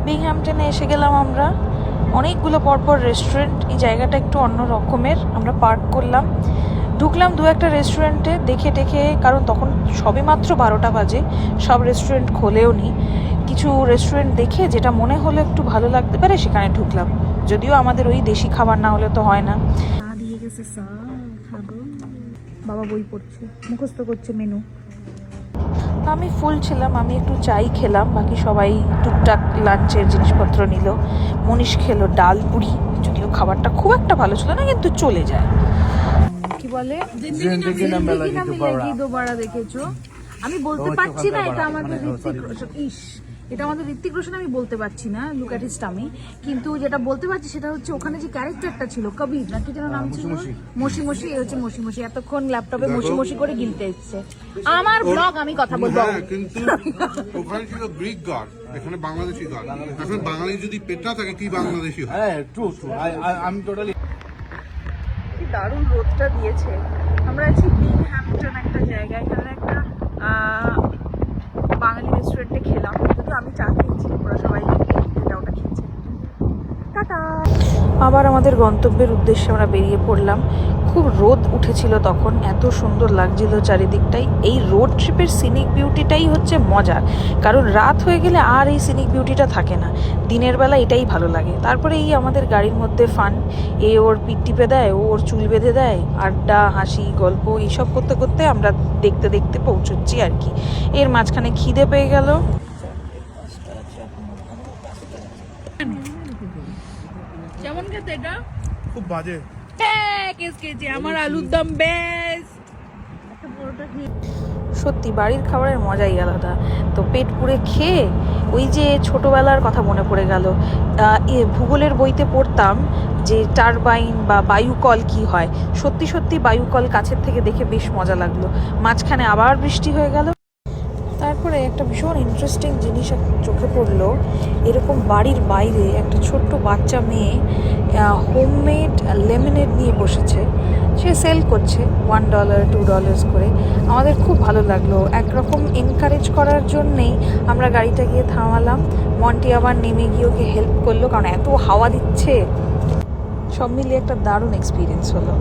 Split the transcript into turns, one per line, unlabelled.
বিংহ্যাম্পটনে এসে গেলাম আমরা। অনেকগুলো পরপর রেস্টুরেন্ট, এই জায়গাটা একটু অন্য রকমের। আমরা পার্ক করলাম, ঢুকলাম দু একটা রেস্টুরেন্টে দেখে টেখে, কারণ তখন সবে মাত্র 12টা বাজে, সব রেস্টুরেন্ট খোলেও নি। কিছু রেস্টুরেন্ট দেখে যেটা মনে হলো একটু ভালো লাগতে পারে সেখানে ঢুকলাম, যদিও আমাদের ওই দেশি খাবার না হলে তো হয় না। দিয়ে গেছে বাবা বই পড়ছে, মুখস্থ করছে মেনু। আমি ফুল ছিলাম, আমি একটু চাই খেলাম, বাকি সবাই টুকটাক লাঞ্চের জিনিসপত্র নিল। মনীষ খেলো ডাল পুরি, যদিও খাবারটা খুব একটা ভালো ছিল না, কিন্তু চলে যায়। কি বলে দোবারা দেখেছো? আমি বলতে পারছি না, এটা আমাদের এটা আমাদের ঋত্বিক রোশন, আমি বলতে পারছি না, লুক অ্যাট হিজ টামি। কিন্তু যেটা বলতে পারছি সেটা হচ্ছে ওখানে যে ক্যারেক্টারটা ছিল কবির না কি যেন নাম ছিল, মশি মশি, এ হচ্ছে মশি মশি, এতক্ষণ ল্যাপটপে মশি মশি করে গিলতে এসছে। আমার ব্লগ, আমি কথা বলবো।
কিন্তু ওখানে ছিল গ্রিক গড, এখানে বাংলাদেশি গড। এখন বাঙালি যদি পেটটা থাকে কি বাংলাদেশি হয়?
হ্যাঁ, ট্রু ট্রু, আই টোটালি।
কি দারুণ রোদটা দিয়েছে। আমরা আছি বিংহ্যাম্পটন একটা জায়গায়, এখানে একটা বাঙালি রেস্টুরেন্টে খেলাম, কিন্তু আমি চা খেয়েছি, ওরা সবাই ওটা খেয়েছে। টাটা। আবার আমাদের গন্তব্যের উদ্দেশ্যে আমরা বেরিয়ে পড়লাম। খুব রোদ উঠেছিল তখন, এত সুন্দর লাগছিল চারিদিকটাই। এই রোড ট্রিপের সিনিক বিউটিটাই হচ্ছে মজার, কারণ রাত হয়ে গেলে আর এই সিনিক বিউটিটা থাকে না, দিনের বেলা এটাই ভালো লাগে। তারপরে এই আমাদের গাড়ির মধ্যে ফান, এ ওর পিঠ টিপে দেয়, ও ওর চুল বেঁধে দেয়, আড্ডা হাসি গল্প এইসব করতে করতে আমরা দেখতে দেখতে পৌঁছচ্ছি আর কি। এর মাঝখানে খিদে পেয়ে গেল। কেমন খেতে এটা?
খুব বাজে।
আমার আলুর দম বেস্ট। সত্যি বাড়ির খাবারের মজাই আলাদা। তো পেট পুড়ে খেয়ে ওই যে ছোটবেলার কথা মনে পড়ে গেল। ভূগোলের বইতে পড়তাম যে টারবাইন বা বায়ুকল কি হয়। সত্যি সত্যি বায়ুকল কাছের থেকে দেখে বেশ মজা লাগলো। মাঝখানে আবার বৃষ্টি হয়ে গেল। তারপরে একটা ভীষণ ইন্টারেস্টিং জিনিস চোখে পড়লো। এরকম বাড়ির বাইরে একটা ছোট্ট বাচ্চা মেয়ে হোমমেড লেমনেড নিয়ে বসেছে, সে সেল করছে $1 $2 করে। আমাদের খুব ভালো লাগলো, একরকম এনকারেজ করার জন্যেই আমরা গাড়িটা গিয়ে থামালাম। মন্টি আবার নেমে গিয়ে ওকে হেল্প করলো, কারণ এত হাওয়া দিচ্ছে। সব মিলিয়ে একটা দারুণ এক্সপিরিয়েন্স হলো।